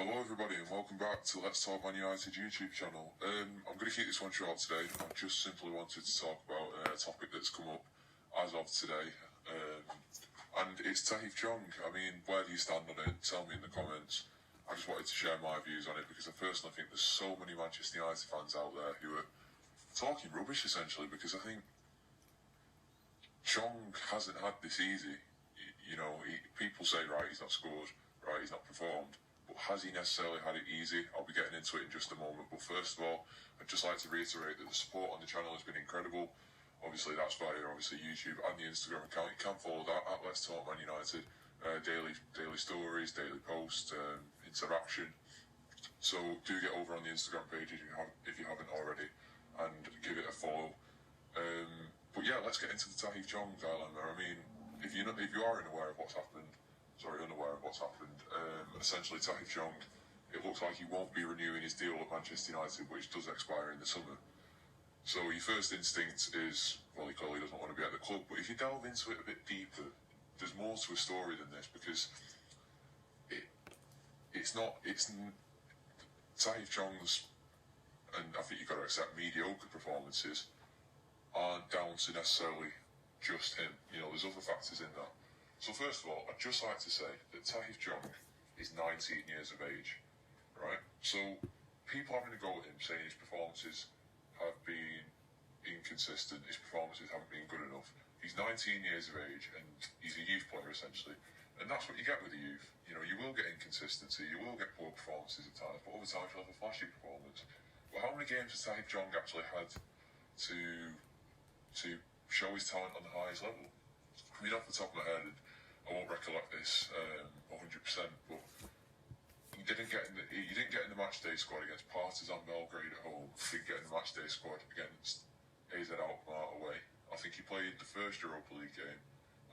Hello everybody and welcome back to Let's Talk Man United YouTube channel. I'm going to keep this one short today. I just simply wanted to talk about a topic that's come up as of today. And it's Tahith Chong. I mean, where do you stand on it? Tell me in the comments. I just wanted to share my views on it because I personally think there's so many Manchester United fans out there who are talking rubbish essentially, because I think Chong hasn't had this easy. People say, right, he's not scored, right, he's not performed. But has he necessarily had it easy? I'll be getting into it in just a moment. But first of all, I'd just like to reiterate that the support on the channel has been incredible. Obviously, that's via YouTube and the Instagram account. You can follow that at Let's Talk Man United. Daily stories, daily posts, interaction. So do get over on the Instagram page if you haven't already, and give it a follow. But yeah, let's get into the Tahith Chong dilemma. I mean, if you are unaware of what's happened, essentially Tahith Chong, it looks like he won't be renewing his deal at Manchester United, which does expire in the summer. So your first instinct is, well, he clearly doesn't want to be at the club. But if you delve into it a bit deeper, there's more to a story than this, because it's Tahith Chong's, and I think you've got to accept, mediocre performances aren't down to necessarily just him. There's other factors in that. So first of all, I'd just like to say that Tahith Chong is 19 years of age, right? So people having a go at him, saying his performances have been inconsistent, his performances haven't been good enough. He's 19 years of age and he's a youth player essentially. And that's what you get with the youth. You will get inconsistency, you will get poor performances at times, but other times you'll have a flashy performance. But how many games has Tahith Chong actually had to show his talent on the highest level? I mean, off the top of my head, I won't recollect this 100%, but he didn't get in the matchday squad against Partizan Belgrade at home. He didn't get in the matchday squad against AZ Alkmaar away. I think he played the first Europa League game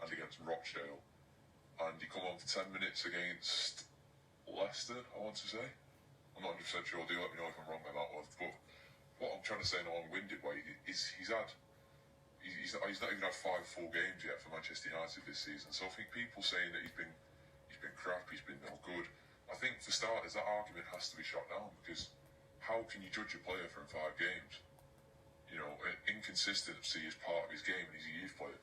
and against Rochdale, and he come on for 10 minutes against Leicester, I want to say. I'm not 100% sure. Do let me know if I'm wrong on that one. But what I'm trying to say in a long-winded way is he's not even had 5 full games yet for Manchester United this season. So I think people saying that he's been crap, he's been no good, I think for starters that argument has to be shot down, because how can you judge a player from 5 games? Inconsistency is part of his game and he's a youth player.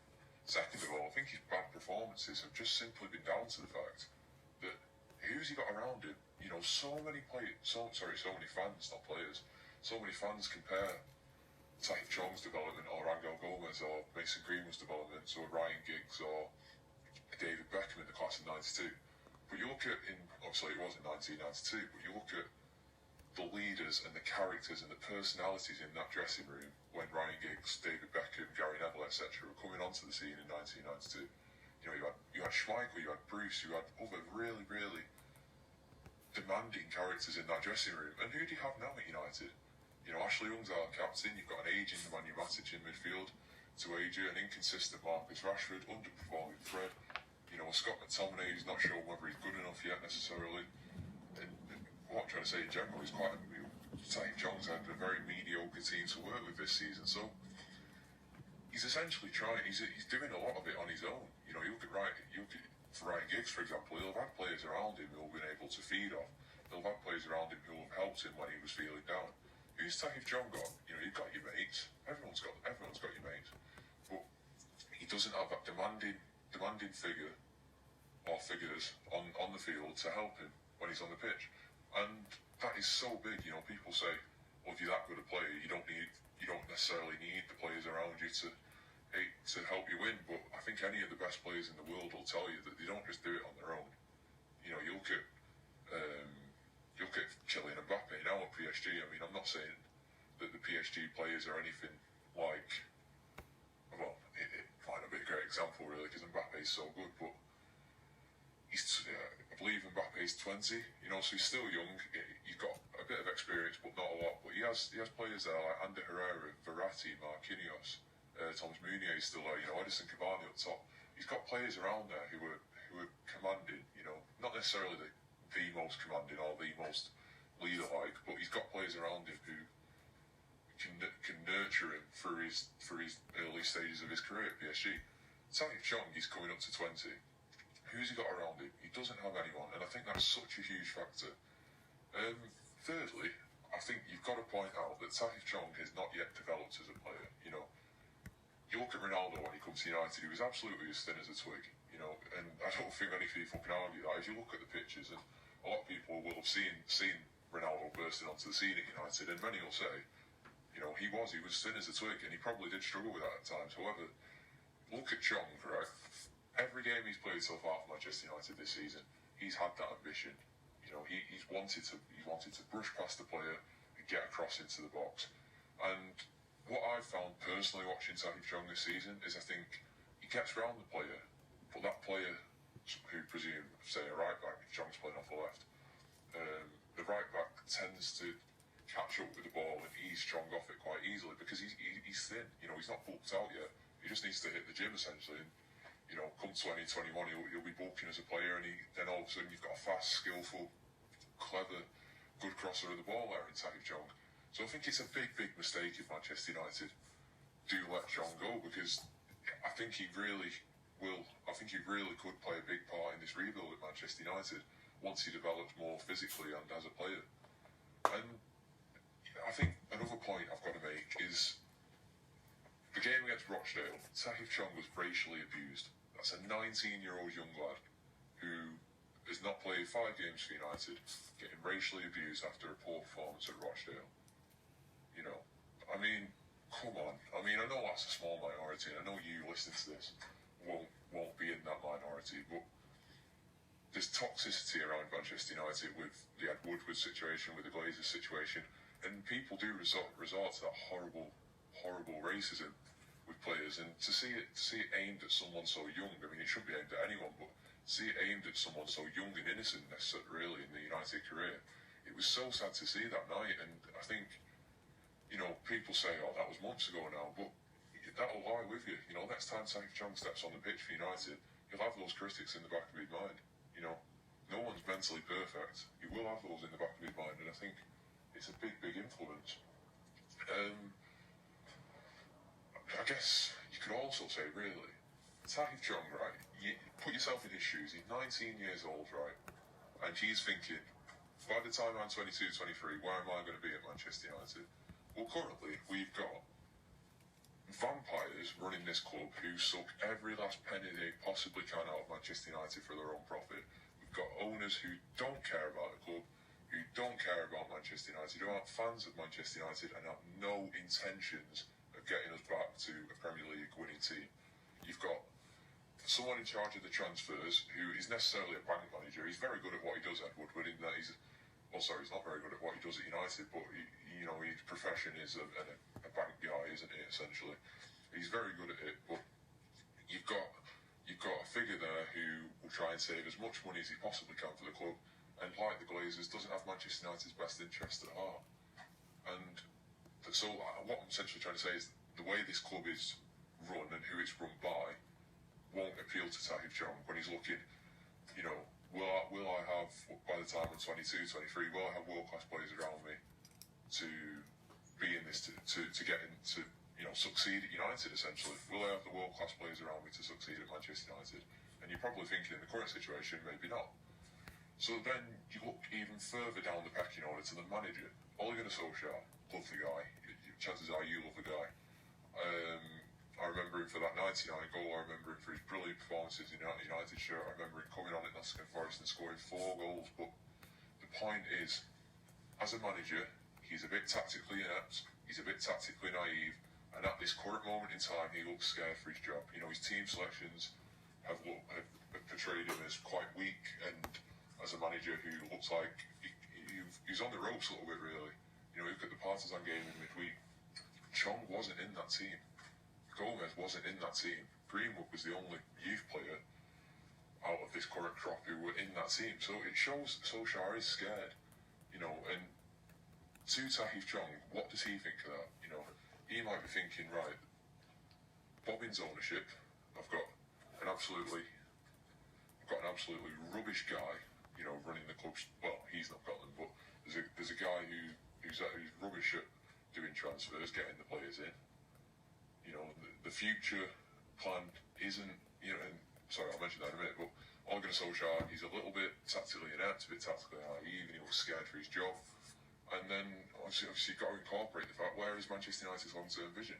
Second of all, I think his bad performances have just simply been down to the fact that who's he got around him? So many fans, not players, so many fans compare Tahith Chong's development or Angel Gomez or Mason Greenwood's development or Ryan Giggs or David Beckham in the class of 92. But you look at, obviously it was in 1992, but you look at the leaders and the characters and the personalities in that dressing room when Ryan Giggs, David Beckham, Gary Neville, etc. were coming onto the scene in 1992. You had Schmeichel, you had Bruce, you had other really, really demanding characters in that dressing room. And who do you have now at United? Ashley Young's our captain. You've got an aging Nemanja Matic in midfield to age you, an inconsistent Marcus Rashford, underperforming Fred. Scott McTominay, who's not sure whether he's good enough yet necessarily. And what I'm trying to say in general is Tahith Chong's had a very mediocre team to work with this season. So he's essentially he's doing a lot of it on his own. You look at Ryan Giggs, for example. He'll have had players around him who have been able to feed off. He'll have had players around him who have helped him when he was feeling down. Who's Tahith Chong got? You've got your mates. Everyone's got your mates. But he doesn't have that demanding figure or figures on the field to help him when he's on the pitch. And that is so big. People say, well, if you're that good a player, you don't necessarily need the players around you to help you win. But I think any of the best players in the world will tell you that they don't just do it on their own. You look at Kylian Mbappe now at PSG. I mean, I'm not saying that the PSG players are anything like, well, it might not be a great example really, because Mbappe is so good, but I believe Mbappe is 20, so he's still young. He's got a bit of experience, but not a lot. But he has players there like Ander Herrera, Verratti, Marquinhos, Thomas Meunier is still there. Edison Cavani up top. He's got players around there who are commanding. Not necessarily the most commanding or the most leader-like, but he's got players around him who can nurture him through his early stages of his career at PSG. Tahith Chong, he's coming up to 20. Who's he got around him? He doesn't have anyone, and I think that's such a huge factor Thirdly, I think you've got to point out that Tahith Chong has not yet developed as a player. You look at Ronaldo when he comes to United, he was absolutely as thin as a twig. And I don't think any people can argue that. If you look at the pictures, and a lot of people will have seen Ronaldo bursting onto the scene at United, and many will say, he was thin as a twig, and he probably did struggle with that at times. However, look at Chong, right? Every game he's played so far for Manchester United this season, he's had that ambition. He's wanted to brush past the player and get across into the box. And what I've found personally watching Tahith Chong this season is I think he gets round the player, but that player who presume, say, a right back, Chong's playing off the left, the right back tends to catch up with the ball and ease Chong off it quite easily because he's thin. He's not bulked out yet. He just needs to hit the gym essentially. And, come 2021, he'll be bulking as a player, and then all of a sudden you've got a fast, skillful, clever, good crosser of the ball there in Tahith Chong. So I think it's a big, big mistake if Manchester United do let Chong go, because I think he really will. I think he really could play a big part in this rebuild at Manchester United once he develops more physically and as a player. And I think another point I've got to make is the game against Rochdale. Tahith Chong was racially abused. That's a 19-year-old young lad who has not played 5 games for United, getting racially abused after a poor performance at Rochdale. I mean, come on. I mean, I know that's a small minority, and I know you listening to this won't be in that minority, but there's toxicity around Manchester United with the Ed Woodward situation, with the Glazers situation, and people do resort to that horrible racism with players, and to see it aimed at someone so young. I mean, it shouldn't be aimed at anyone, but see it aimed at someone so young and innocent, really, in the United career. It was so sad to see that night, and I think, people say, oh, that was months ago now, but that'll lie with you. Next time Tahith Chong steps on the pitch for United, he'll have those critics in the back of his mind. No one's mentally perfect. He will have those in the back of his mind, and I think it's a big, big influence. I guess you could also say, really, Tahith Chong, right, you put yourself in his shoes. He's 19 years old, right, and he's thinking, by the time I'm 22, 23, where am I going to be at Manchester United? Well, currently, we've got vampires running this club who suck every last penny they possibly can out of Manchester United for their own profit. We've got owners who don't care about the club, who don't care about Manchester United, who aren't fans of Manchester United and have no intentions of getting us back to a Premier League winning team. You've got someone in charge of the transfers who is necessarily a bank manager. He's very good at what he does at Woodward, in that he's not very good at what he does at United, but his profession is a bank guy, isn't he, essentially? He's very good at it, but you've got a figure there who will try and save as much money as he possibly can for the club, and like the Glazers, doesn't have Manchester United's best interest at heart. And so what I'm essentially trying to say is the way this club is run and who it's run by won't appeal to Tahith Chong when he's looking, will I have, by the time I'm 22, 23, will I have world-class players around me to be in this, to get into, succeed at United, essentially? Will I have the world-class players around me to succeed at Manchester United? And you're probably thinking in the current situation, maybe not. So then you look even further down the pecking order to the manager. Ole Gunnar Solskjaer, love the guy. Chances are you love the guy. I remember him for that 99 goal. I remember him for his brilliant performances in that United shirt. I remember him coming on at Nottingham Forest and scoring 4 goals. But the point is, as a manager, he's a bit tactically inept. He's a bit tactically naive. And at this current moment in time, he looks scared for his job. His team selections have portrayed him as quite weak, and as a manager who looks like he's on the ropes a little bit, really. Look at the Partizan game in midweek. Chong wasn't in that team. Gomez wasn't in that team. Greenwood was the only youth player out of this current crop who were in that team. So it shows Solskjaer is scared. And to Tahith Chong, what does he think of that? He might be thinking, right, Bobbin's ownership, I've got an absolutely rubbish guy, running the club. Well, he's not got them, but there's a guy who's rubbish at doing transfers, getting the players in. The future plan isn't, and sorry, I'll mention that in a minute, but Ole Gunnar Solskjaer, he's a little bit tactically inept, a bit tactically naive, and he looks scared for his job. And then, obviously you've got to incorporate the fact, where is Manchester United's long-term vision?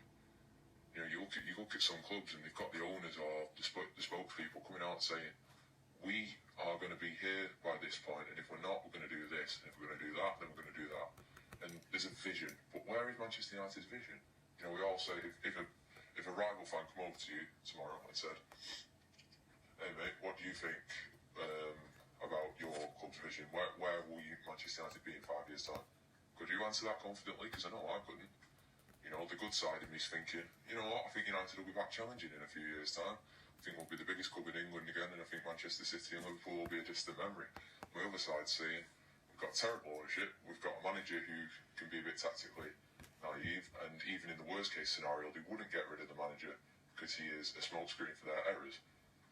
You know, you look at some clubs and they've got the owners or the spokespeople coming out saying, we are going to be here by this point, and if we're not, we're going to do this, and if we're going to do that, then we're going to do that. And there's a vision, but where is Manchester United's vision? You know, we all say, if a rival fan come over to you tomorrow and said, hey mate, what do you think about your club's vision? Where will you Manchester United be in 5 years' time? Could you answer that confidently? Because I know I couldn't. You know, the good side of me is thinking, you know what, I think United will be back challenging in a few years' time. I think we'll be the biggest club in England again, and I think Manchester City and Liverpool will be a distant memory. My other side's saying, we've got terrible ownership, we've got a manager who can be a bit tactically naive, and even in the worst case scenario, they wouldn't get rid of the manager because he is a smokescreen for their errors.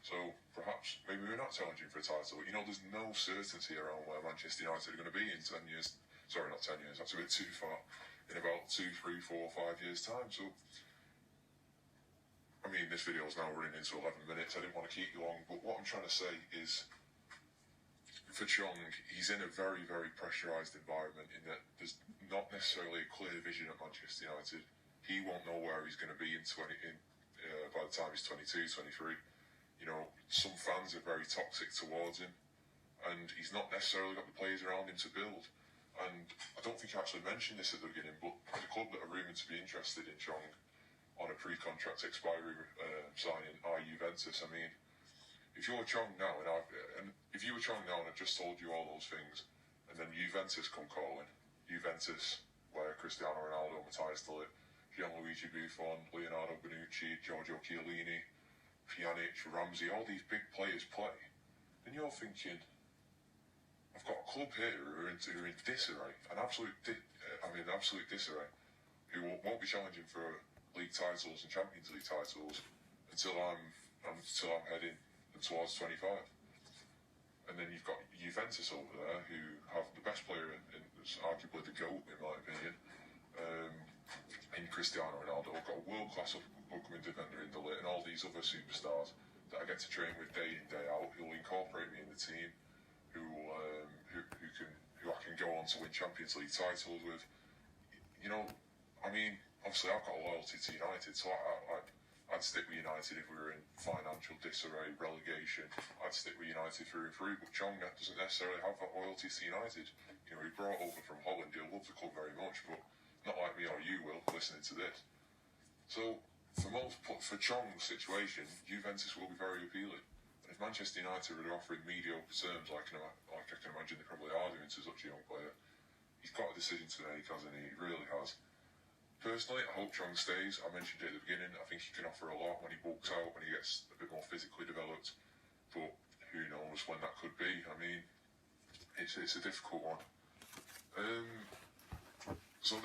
So perhaps maybe we're not challenging for a title. You know, there's no certainty around where Manchester United are going to be in 10 years. Sorry, not 10 years, that's a bit too far. In about 2, 3, 4, 5 years' time. So, I mean, this video is now running into 11 minutes. I didn't want to keep you long, but what I'm trying to say is, for Chong, he's in a very, very pressurised environment in that there's not necessarily a clear vision at Manchester United. He won't know where he's going to be by the time he's 22, 23. You know, some fans are very toxic towards him, and he's not necessarily got the players around him to build. And I don't think I actually mentioned this at the beginning, but the club that are rumoured to be interested in Chong on a pre-contract expiry signing are Juventus. I mean, if you're Chong now, and if you were Chong now and I just told you all those things, and then Juventus come calling, Juventus, where Cristiano Ronaldo, Matthias de Ligt, Gianluigi Buffon, Leonardo Bonucci, Giorgio Chiellini, Pjanic, Ramsey, all these big players play, then you're thinking, I've got a club here who are in disarray, absolute disarray, who won't be challenging for league titles and Champions League titles until I'm heading towards 25. And then you've got Juventus over there, who have the best player in arguably the GOAT, in my opinion, in Cristiano Ronaldo. Got a world-class upcoming defender in de Ligt, and all these other superstars that I get to train with day in, day out, who will incorporate me in the team, who I can go on to win Champions League titles with. You know, I mean, obviously I've got a loyalty to United, so I'd stick with United if we were in financial disarray, relegation. I'd stick with United through and through, but Chong doesn't necessarily have that loyalty to United. You know, he brought over from Holland, he'll love the club very much, but not like me or you will, listening to this. So, for Chong's situation, Juventus will be very appealing. If Manchester United are offering mediocre terms, like I can imagine they probably are doing to such a young player, he's got a decision to make, hasn't he? He really has. Personally, I hope Chong stays. I mentioned it at the beginning. I think he can offer a lot when he bulks out, when he gets a bit more physically developed. But who knows when that could be? I mean, it's a difficult one. That's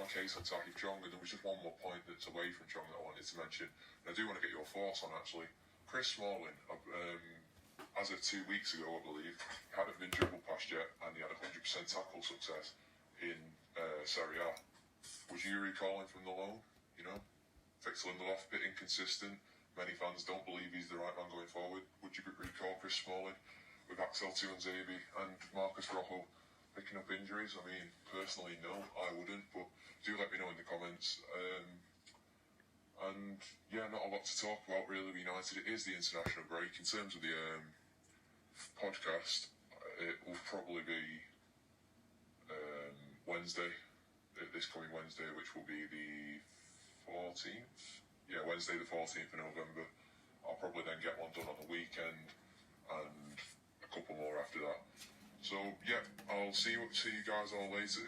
my case on Tahith Chong. And there was just one more point that's away from Chong that I wanted to mention. And I do want to get your thoughts on, actually. Chris Smalling, as of 2 weeks ago, I believe, hadn't been dribbled past yet, and he had 100% tackle success in Serie A. Would you recall him from the loan? You know, Victor Lindelof, a bit inconsistent. Many fans don't believe he's the right man going forward. Would you recall Chris Smalling with Axel Tuanzebe and Marcus Rojo picking up injuries? I mean, personally, no, I wouldn't, but do let me know in the comments. And yeah, not a lot to talk about really with United. It is the international break. In terms of the podcast, it will probably be Wednesday, this coming Wednesday, which will be the 14th. Yeah, Wednesday the 14th of November. I'll probably then get one done on the weekend and a couple more after that. So yeah, I'll see you guys all later.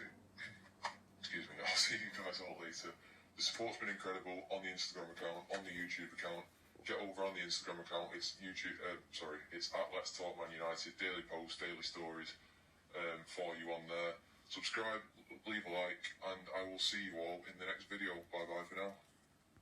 Excuse me, I'll see you guys all later. The support's been incredible on the Instagram account, on the YouTube account. Get over on the Instagram account. It's it's at letstalkmanunited. Daily posts, daily stories for you on there. Subscribe, leave a like, and I will see you all in the next video. Bye bye for now.